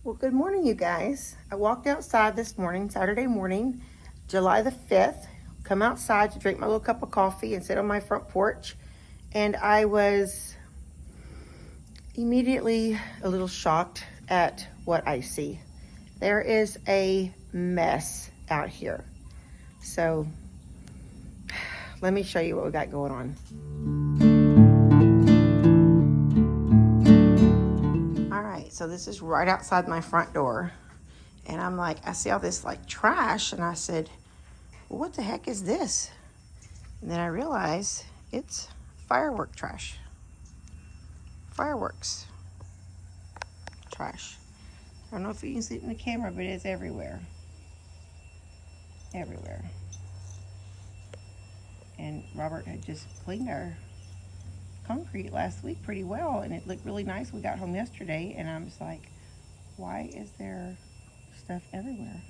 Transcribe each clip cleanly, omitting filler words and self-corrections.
Well, good morning, you guys. I walked outside this morning, Saturday morning, July the 5th, come outside to drink my little cup of coffee and sit on my front porch. And I was immediately a little shocked at what I see. There is a mess out here. So let me show you what we got going on. All right, so this is right outside my front door. And I'm like, I see all this like trash, and I said, well, what the heck is this? And then I realize it's firework trash. Fireworks trash. I don't know if you can see it in the camera, but it's everywhere. Everywhere. And Robert had just cleaned our concrete last week pretty well, and it looked really nice. We got home yesterday, and I'm just like, why is there stuff everywhere?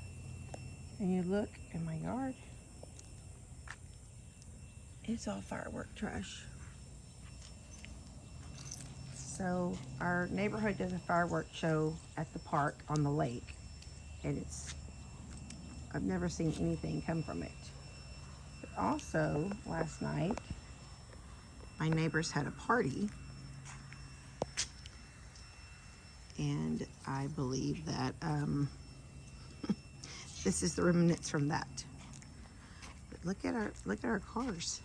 And you look in my yard, it's all firework trash. So our neighborhood does a fireworks show at the park on the lake, and I've never seen anything come from it. But also last night, my neighbors had a party, and I believe that this is the remnants from that. But look at our cars.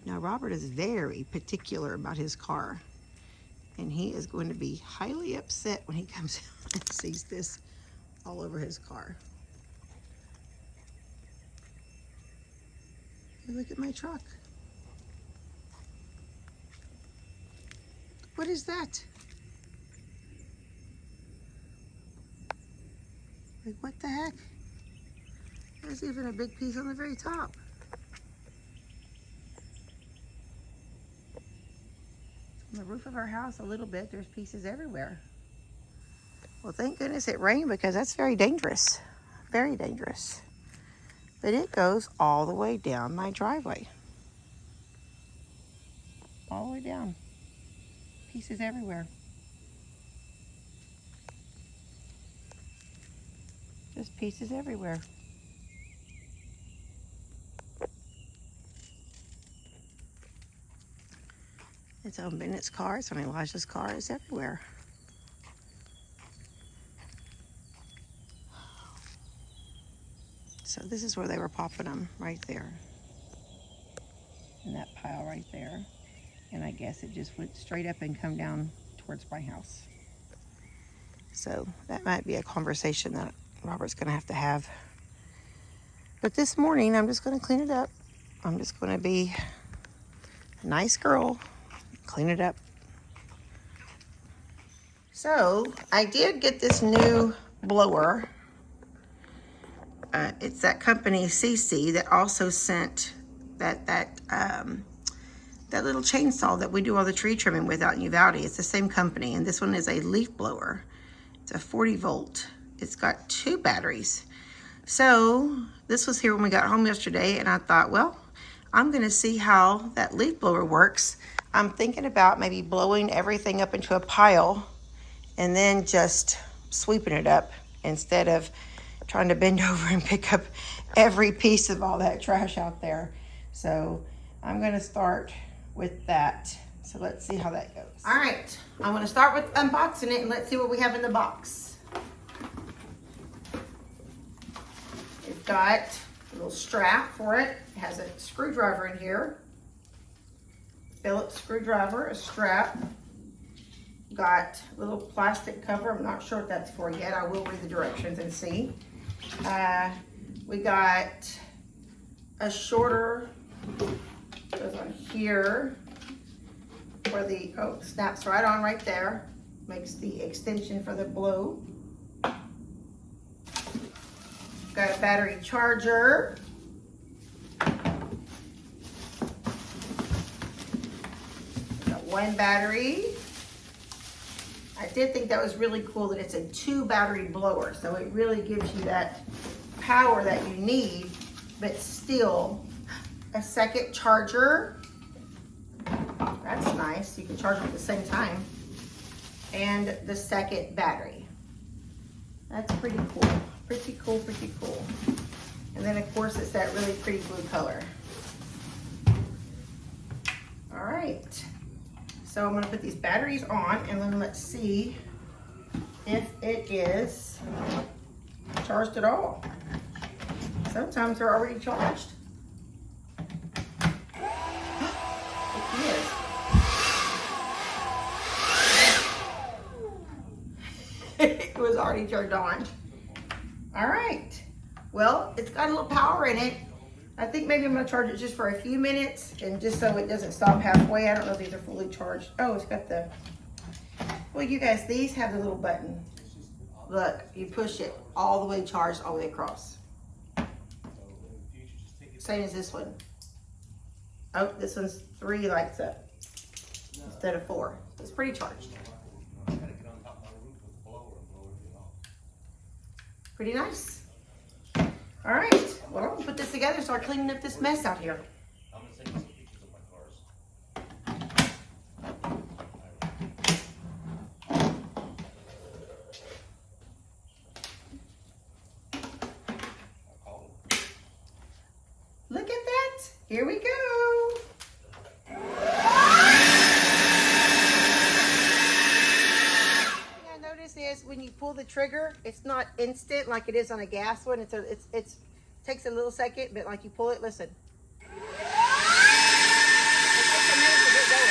Now Robert is very particular about his car, and he is going to be highly upset when he comes out and sees this all over his car. Hey, look at my truck. What is that? Like, what the heck? There's even a big piece on the very top. On the roof of our house a little bit, there's pieces everywhere. Well, thank goodness it rained, because that's very dangerous. Very dangerous. But it goes all the way down my driveway. All the way down. Pieces everywhere. Just pieces everywhere. It's on Bennett's car, it's on Elijah's car, it's everywhere. So this is where they were popping them, right there. In that pile right there. And I guess it just went straight up and come down towards my house. So that might be a conversation that Robert's gonna have to have. But this morning, I'm just gonna clean it up. I'm just gonna be a nice girl, clean it up. So I did get this new blower. It's that company CC that also sent that little chainsaw that we do all the tree trimming with out in Uvalde. It's the same company, and this one is a leaf blower. It's a 40 volt. It's got 2 batteries. So this was here when we got home yesterday, and I thought, well, I'm gonna see how that leaf blower works. I'm thinking about maybe blowing everything up into a pile and then just sweeping it up instead of trying to bend over and pick up every piece of all that trash out there. So I'm gonna start with that. So let's see how that goes. All right, I'm gonna start with unboxing it, and let's see what we have in the box. It's got a little strap for it. It has a screwdriver in here. Phillips screwdriver, a strap. Got a little plastic cover. I'm not sure what that's for yet. I will read the directions and see. We got a shorter, goes on here, where the, snaps right on right there. Makes the extension for the blow. Got a battery charger. Got 1 battery. I did think that was really cool that it's a 2 battery blower, so it really gives you that power that you need, but still a second charger. That's nice. You can charge them at the same time. and the second battery. That's pretty cool. Pretty cool, pretty cool. And then of course it's that really pretty blue color. All right. So I'm gonna put these batteries on and then let's see if it is charged at all. Sometimes they're already charged. It is. It was already turned on. All right. Well, it's got a little power in it. I think maybe I'm gonna charge it just for a few minutes and just so it doesn't stop halfway. I don't know if these are fully charged. Oh, it's got the, well, you guys, these have the little button. Look, you push it all the way charged all the way across. Same as this one. Oh, this one's 3 lights up instead of 4. It's pretty charged. Pretty nice. All right, well, I'm gonna put this together and start cleaning up this mess out here. I'm gonna send you some pictures of my cars. Look at that. Here we go. Is when you pull the trigger, it's not instant like it is on a gas one. It takes a little second, but like you pull it, listen. It takes a minute to get going.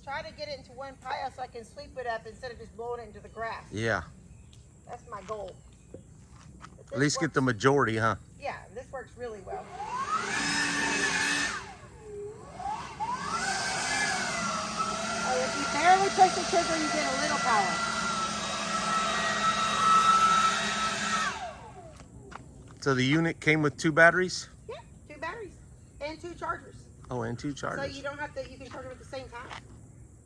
Try to get it into one pile so I can sweep it up instead of just blowing it into the grass. Yeah. That's my goal. At least get the majority, huh? Yeah, this works really well. Oh, if you barely push the trigger, you get a little power. So the unit came with 2 batteries? Yeah, 2 batteries and 2 chargers. Oh, and 2 chargers. So you don't have to, you can charge them at the same time.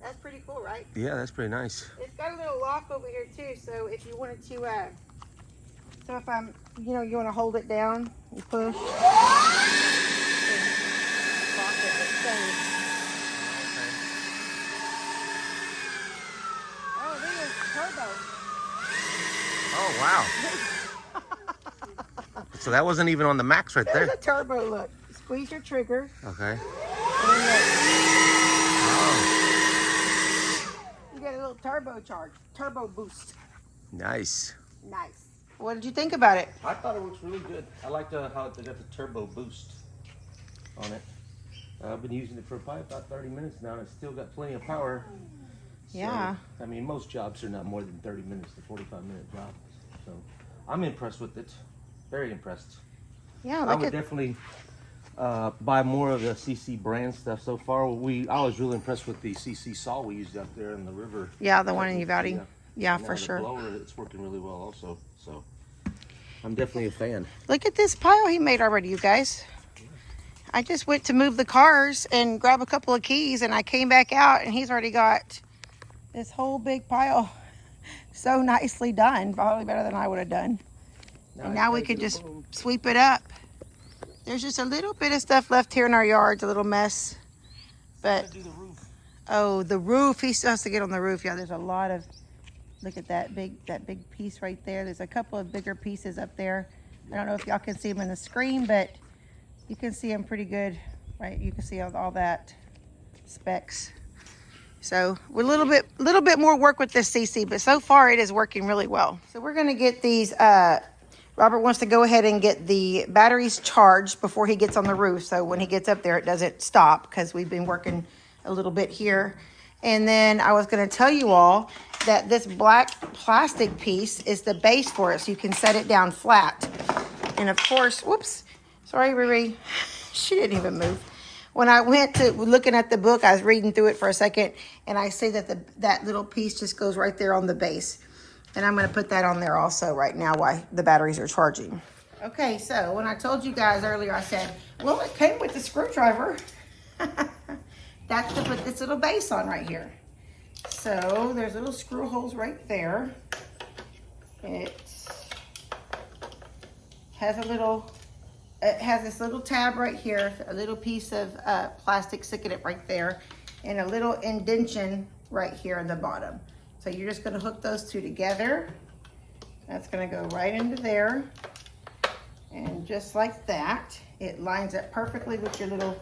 That's pretty cool, right? Yeah, that's pretty nice. It's got a little lock over here too, so if you wanted to, so if I'm, you know, you want to hold it down, you push. And lock it, it stays. Oh, there's turbo. Oh, wow. So that wasn't even on the max right there. There's a turbo, look. Squeeze your trigger. Okay. And Oh, you get a little turbo charge, turbo boost. nice. Nice. What did you think about it? I thought it works really good. I like how they got the turbo boost on it. I've been using it for probably about 30 minutes now, and it's still got plenty of power. Yeah. So, I mean, most jobs are not more than 30 minutes to 45-minute jobs. So I'm impressed with it. Very impressed. Yeah, I look would at, definitely buy more of the CC brand stuff. So far, I was really impressed with the CC saw we used out there in the river. yeah, the one in Uvalde. Yeah, Now for the sure. blower, it's working really well also. So I'm definitely a fan. Look at this pile he made already, you guys. I just went to move the cars and grab a couple of keys, and I came back out, and he's already got this whole big pile so nicely done. Probably better than I would have done. And now we could just sweep it up. There's just a little bit of stuff left here in our yard, a little mess. But, Do the roof. oh, the roof, he still has to get on the roof. Yeah, there's a lot of, look at that big piece right there. There's a couple of bigger pieces up there. I don't know if y'all can see them in the screen, but you can see them pretty good, right? You can see all that specs. So we're a little bit more work with this CC, but so far it is working really well. So we're gonna get these, Robert wants to go ahead and get the batteries charged before he gets on the roof. So when he gets up there, it doesn't stop because we've been working a little bit here. And then I was gonna tell you all that this black plastic piece is the base for it. So you can set it down flat. And of course, whoops, sorry, Riri. She didn't even move. When I went to looking at the book, I was reading through it for a second, and I see that that little piece just goes right there on the base. And I'm going to put that on there also right now while the batteries are charging. Okay, so when I told you guys earlier, I said, well, it came with the screwdriver. That's to put this little base on right here. So there's little screw holes right there. It has this little tab right here, a little piece of plastic sticking it right there, and a little indentation right here in the bottom. So you're just gonna hook those two together. That's gonna go right into there. And just like that, it lines up perfectly with your little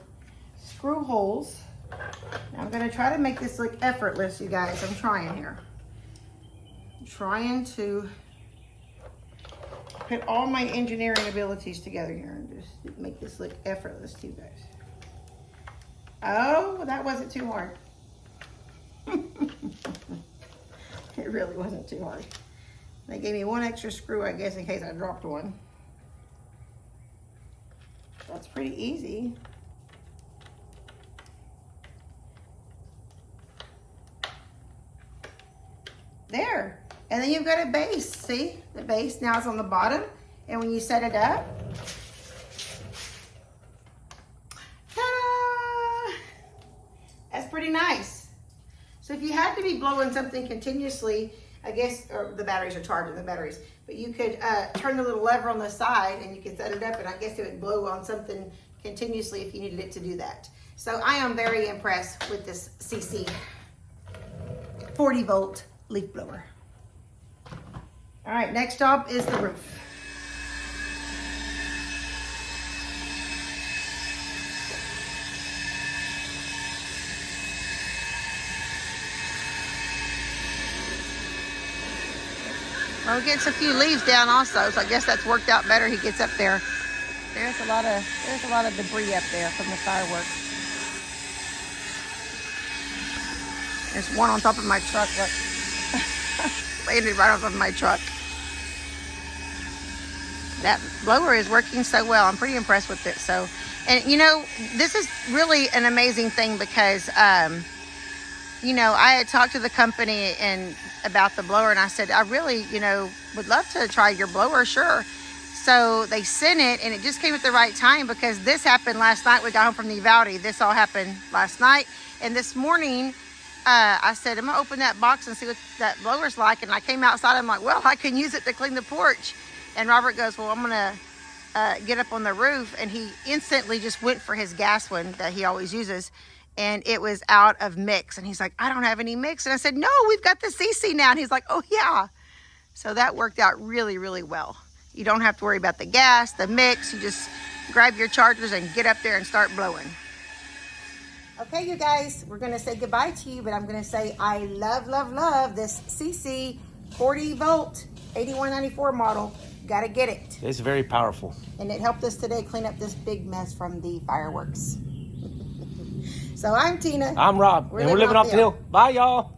screw holes. Now I'm gonna try to make this look effortless, you guys. I'm trying here. I'm trying to put all my engineering abilities together here and just make this look effortless to you guys. Oh, that wasn't too hard. It really wasn't too hard. They gave me one extra screw, I guess, in case I dropped one. That's pretty easy. There. And then you've got a base. See? The base now is on the bottom. And when you set it up, ta-da! That's pretty nice. So if you had to be blowing something continuously, I guess, or the batteries are charging, the batteries, but you could turn the little lever on the side and you could set it up, and I guess it would blow on something continuously if you needed it to do that. So I am very impressed with this CC 40 volt leaf blower. All right, next job is the roof. Well, he gets a few leaves down also, so I guess that's worked out better. He gets up there. There's a lot of debris up there from the fireworks. There's one on top of my truck. Look. Landed right off of my truck. That blower is working so well. I'm pretty impressed with it. So, and you know, this is really an amazing thing because, you know, I had talked to the company about the blower, and I said, I really, you know, would love to try your blower, sure. So they sent it, and it just came at the right time because this happened last night. We got home from the Uvalde. This all happened last night, and this morning, I said, I'm gonna open that box and see what that blower's like. And I came outside, I'm like, well, I can use it to clean the porch. And Robert goes, well, I'm gonna get up on the roof. And he instantly just went for his gas one that he always uses. And it was out of mix. And he's like, I don't have any mix. And I said, no, we've got the CC now. And he's like, oh yeah. So that worked out really, really well. You don't have to worry about the gas, the mix. You just grab your chargers and get up there and start blowing. Okay, you guys, we're gonna say goodbye to you, but I'm gonna say I love, love, love this CC 40 volt 8194 model. Gotta get it. It's very powerful. And it helped us today clean up this big mess from the fireworks. So I'm Tina. I'm Rob, and we're living off the hill. Bye, y'all.